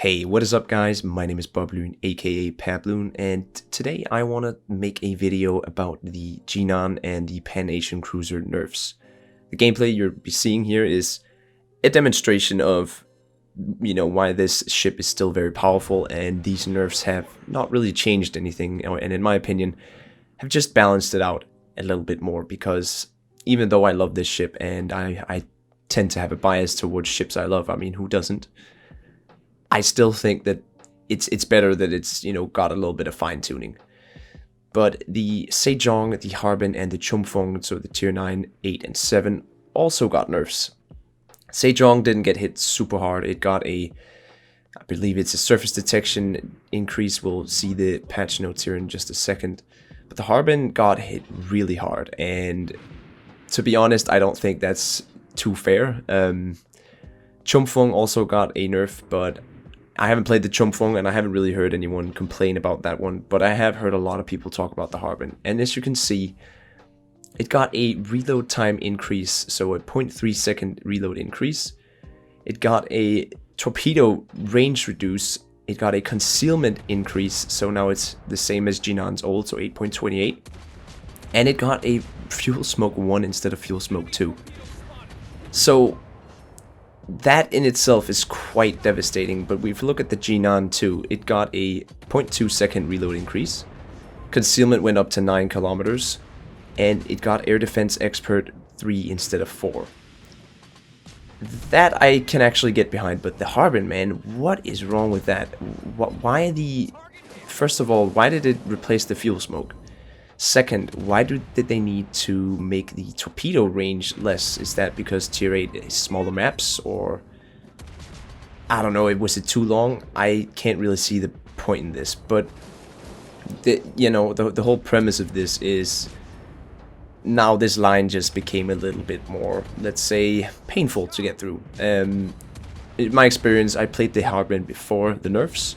Hey, what is up guys? My name is BobLyn, aka PabLoon, and today I want to make a video about the Jinan and the Pan-Asian Cruiser nerfs. The gameplay you'll be seeing here is a demonstration of, why this ship is still very powerful, and these nerfs have not really changed anything, and in my opinion, have just balanced it out a little bit more, because even though I love this ship, and I tend to have a bias towards ships I love, I mean, who doesn't? I still think that it's better that it's, got a little bit of fine-tuning. But the Sejong, the Harbin, and the Chumfong, so the tier 9, 8, and 7, also got nerfs. Sejong didn't get hit super hard. It got I believe it's a surface detection increase. We'll see the patch notes here in just a second. But the Harbin got hit really hard, and to be honest, I don't think that's too fair. Chumfong also got a nerf, but I haven't played the Chumfong, and I haven't really heard anyone complain about that one, but I have heard a lot of people talk about the Harbin. And as you can see, it got a reload time increase, so a 0.3 second reload increase. It got a torpedo range reduce. It got a concealment increase, so now it's the same as Jinan's old, so 8.28. And it got a fuel smoke 1 instead of fuel smoke 2. So that in itself is quite devastating, but if you look at the Jinan 2, it got a 0.2 second reload increase. Concealment went up to 9 kilometers, and it got Air Defense Expert 3 instead of 4. That I can actually get behind, but the Harbin, man, what is wrong with that? First of all, why did it replace the fuel smoke? Second, why did they need to make the torpedo range less? Is that because tier 8 is smaller maps, or I don't know, was it too long? I can't really see the point in this, but the whole premise of this is now this line just became a little bit more, let's say, painful to get through. In my experience, I played the Harbin before the nerfs,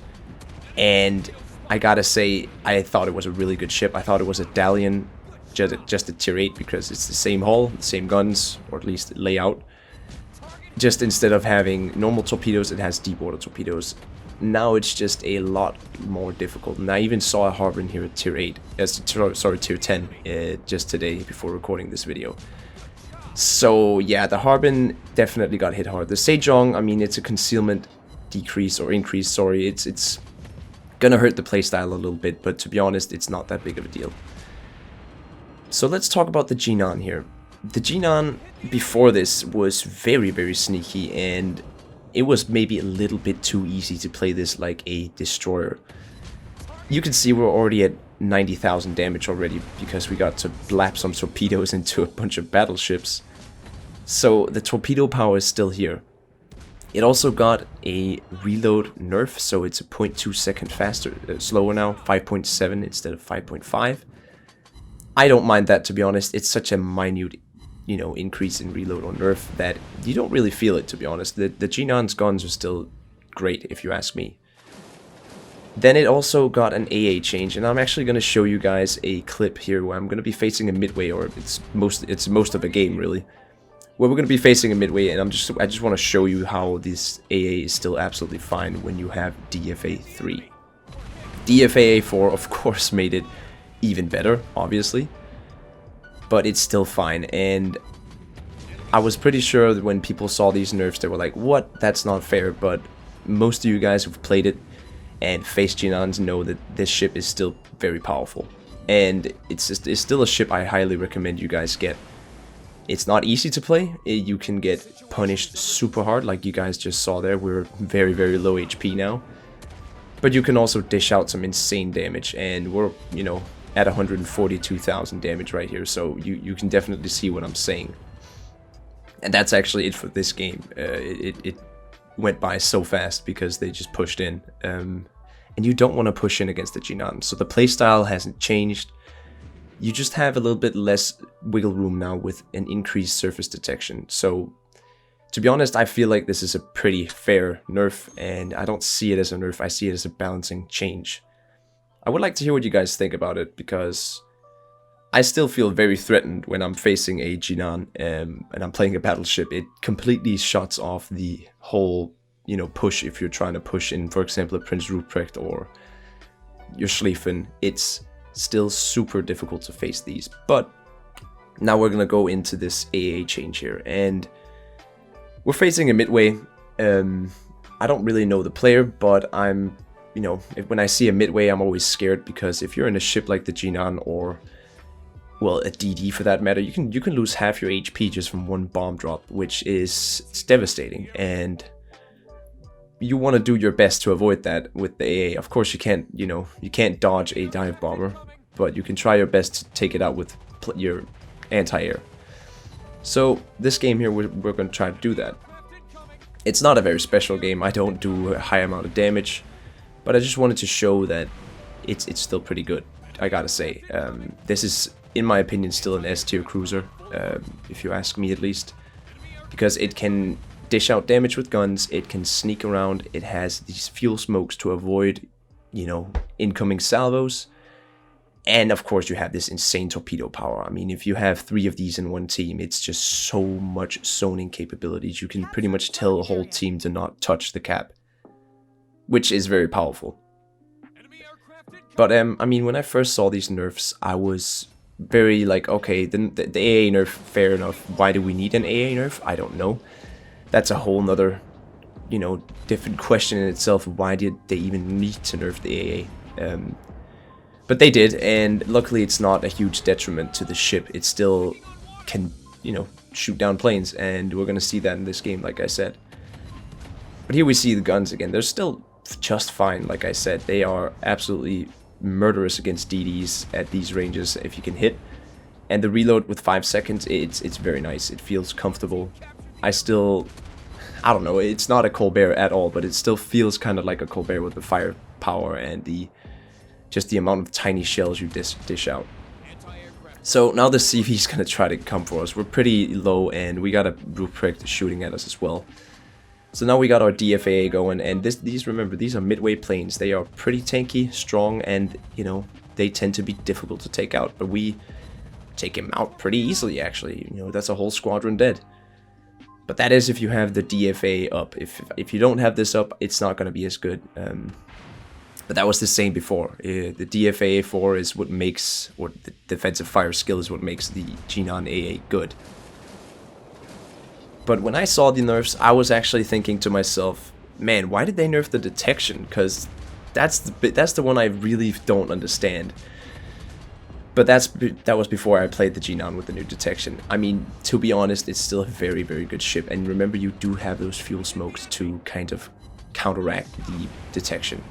and I gotta say, I thought it was a really good ship. I thought it was a Dalian, just a tier 8, because it's the same hull, the same guns, or at least layout. Just instead of having normal torpedoes, it has deep water torpedoes. Now it's just a lot more difficult. And I even saw a Harbin here at tier 8, tier 10, just today before recording this video. So yeah, the Harbin definitely got hit hard. The Sejong, I mean, it's a concealment decrease or increase, sorry, it's gonna hurt the playstyle a little bit, but to be honest, it's not that big of a deal. So let's talk about the Jinan here. The Jinan before this was very, very sneaky, and it was maybe a little bit too easy to play this like a destroyer. You can see we're already at 90,000 damage already, because we got to blap some torpedoes into a bunch of battleships. So the torpedo power is still here. It also got a reload nerf, so it's a 0.2 second faster, slower now, 5.7 instead of 5.5. I don't mind that, to be honest. It's such a minute, increase in reload or nerf that you don't really feel it, to be honest. The Jinan's guns are still great, if you ask me. Then it also got an AA change, and I'm actually going to show you guys a clip here where I'm going to be facing a midway, or it's most of a game, really. Where we're going to be facing a midway, and I just want to show you how this AA is still absolutely fine when you have DFA 3. DFA 4, of course, made it even better, obviously, but it's still fine. And I was pretty sure that when people saw these nerfs, they were like, what? That's not fair. But most of you guys who've played it and faced Jinans know that this ship is still very powerful, and it's still a ship I highly recommend you guys get. It's not easy to play. You can get punished super hard, like you guys just saw there. We're very, very low HP now. But you can also dish out some insane damage, and we're, at 142,000 damage right here, so you can definitely see what I'm saying. And that's actually it for this game. It went by so fast because they just pushed in. And you don't want to push in against the Jinan, so the playstyle hasn't changed. You just have a little bit less wiggle room now with an increased surface detection. So, to be honest, I feel like this is a pretty fair nerf, and I don't see it as a nerf, I see it as a balancing change. I would like to hear what you guys think about it, because I still feel very threatened when I'm facing a Jinan and I'm playing a battleship. It completely shuts off the whole you know, push if you're trying to push in, for example, a Prince Ruprecht or your Schlieffen. It's still super difficult to face these. But now we're gonna go into this AA change here, and we're facing a midway. I don't really know the player, but I'm, you know, when I see a midway, I'm always scared, because if you're in a ship like the Jinan, or well, a DD for that matter, you can lose half your HP just from one bomb drop, which is, it's devastating, and you want to do your best to avoid that with the AA. Of course, you can't, you know, you can't dodge a dive bomber, but you can try your best to take it out with your anti-air. So this game here, we're going to try to do that. It's not a very special game. I don't do a high amount of damage, but I just wanted to show that it's still pretty good, I gotta say. This is, in my opinion, still an S tier cruiser, if you ask me at least, because it can dish out damage with guns, it can sneak around, it has these fuel smokes to avoid, you know, incoming salvos, and of course you have this insane torpedo power. I mean, if you have 3 of these in one team, it's just so much zoning capabilities. You can pretty much tell a whole team to not touch the cap, which is very powerful. But I mean, when I first saw these nerfs, I was very like, okay, the AA nerf, fair enough. Why do we need an AA nerf? I don't know. That's a whole nother, you know, different question in itself. Why did they even need to nerf the AA? But they did, and luckily it's not a huge detriment to the ship. It still can, you know, shoot down planes, and we're gonna see that in this game, like I said. But here we see the guns again. They're still just fine, like I said. They are absolutely murderous against DDs at these ranges if you can hit. And the reload with 5 seconds, it's very nice. It feels comfortable. I don't know, it's not a Colbert at all, but it still feels kind of like a Colbert with the firepower and just the amount of tiny shells you dish out. So now the CV is going to try to come for us. We're pretty low, and we got a Ruprecht shooting at us as well. So now we got our DFAA going, and remember, these are midway planes. They are pretty tanky, strong, and, you know, they tend to be difficult to take out. But we take him out pretty easily, actually. You know, that's a whole squadron dead. But that is if you have the DFA up. If you don't have this up, it's not going to be as good. But that was the same before. The DFA 4 is what makes, or the defensive fire skill is what makes the Jinan AA good. But when I saw the nerfs, I was actually thinking to myself, man, why did they nerf the detection? Because that's the one I really don't understand. But that was before I played the Jinan with the new detection. I mean, to be honest, it's still a very, very good ship. And remember, you do have those fuel smokes to kind of counteract the detection.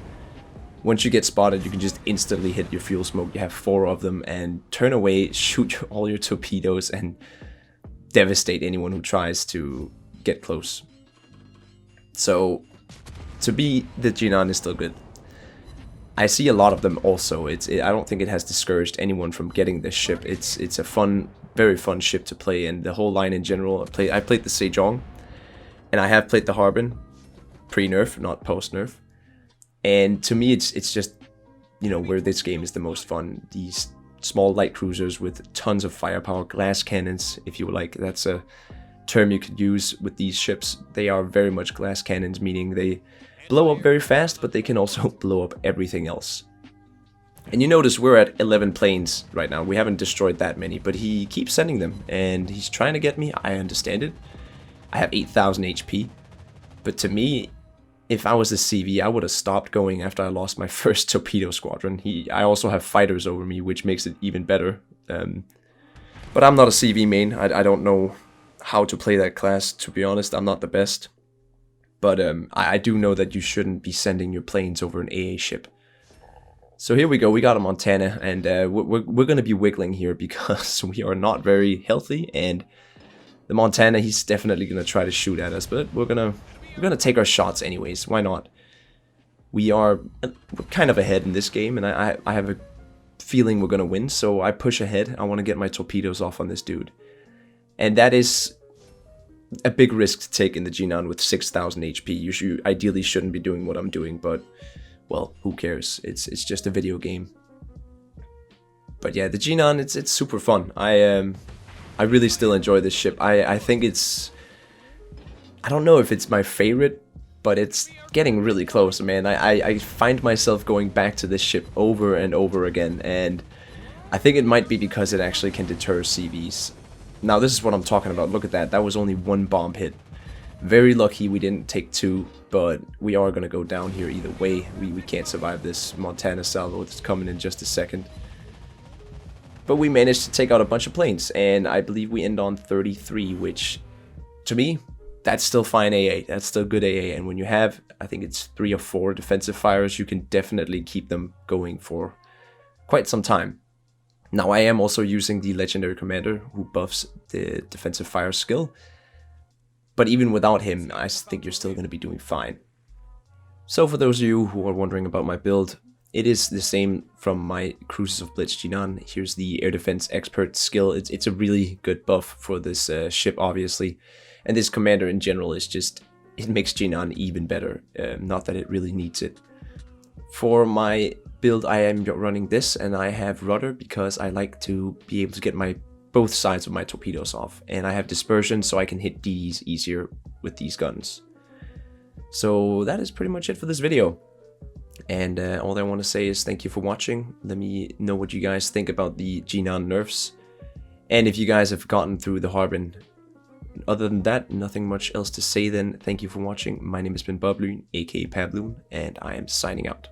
Once you get spotted, you can just instantly hit your fuel smoke. You have 4 of them, and turn away, shoot all your torpedoes, and devastate anyone who tries to get close. So, to be the Jinan is still good. I see a lot of them also. I don't think it has discouraged anyone from getting this ship. It's a fun, very fun ship to play, and the whole line in general. I played the Sejong, and I have played the Harbin, pre-nerf, not post-nerf. And to me, it's just, you know, where this game is the most fun. These small light cruisers with tons of firepower, glass cannons, if you like. That's a term you could use with these ships. They are very much glass cannons, meaning they blow up very fast, but they can also blow up everything else. And you notice we're at 11 planes right now. We haven't destroyed that many, but he keeps sending them, and he's trying to get me. I understand it. I have 8,000 HP, but to me, if I was a CV, I would have stopped going after I lost my first torpedo squadron. I also have fighters over me, which makes it even better. But I'm not a CV main. I don't know how to play that class, to be honest. I'm not the best. But I do know that you shouldn't be sending your planes over an AA ship. So here we go. We got a Montana, and we're going to be wiggling here because we are not very healthy. And the Montana, he's definitely going to try to shoot at us, but we're gonna take our shots anyways. Why not? We're kind of ahead in this game, and I have a feeling we're gonna win, so I push ahead. I want to get my torpedoes off on this dude. And that is a big risk to take in the Jinan with 6,000 HP. You ideally shouldn't be doing what I'm doing, but, well, who cares? It's just a video game. But yeah, the Jinan, it's super fun. I really still enjoy this ship. I think it's... I don't know if it's my favorite but it's getting really close, man. I find myself going back to this ship over and over again, and I think it might be because it actually can deter CVs. Now this is what I'm talking about. Look at that. That was only one bomb hit. Very lucky we didn't take two, but we are going to go down here either way. We can't survive this Montana salvo that's coming in just a second. But we managed to take out a bunch of planes, and I believe we end on 33, which, to me, that's still fine AA. That's still good AA, and when you have, I think it's 3 or 4 defensive fires, you can definitely keep them going for quite some time. Now, I am also using the Legendary Commander, who buffs the defensive fire skill, but even without him, I think you're still going to be doing fine. So for those of you who are wondering about my build, it is the same from my Cruises of Blitz Jinan. Here's the Air Defense Expert skill. It's a really good buff for this ship, obviously. And this commander in general is just, it makes Jinan even better. Not that it really needs it. For my build, I am running this, and I have rudder because I like to be able to get both sides of my torpedoes off. And I have dispersion, so I can hit DDs easier with these guns. So that is pretty much it for this video. And all I want to say is thank you for watching. Let me know what you guys think about the Jinan nerfs. And if you guys have gotten through the Harbin. Other than that, nothing much else to say then. Thank you for watching. My name has been BobLyn, aka PabLoon, and I am signing out.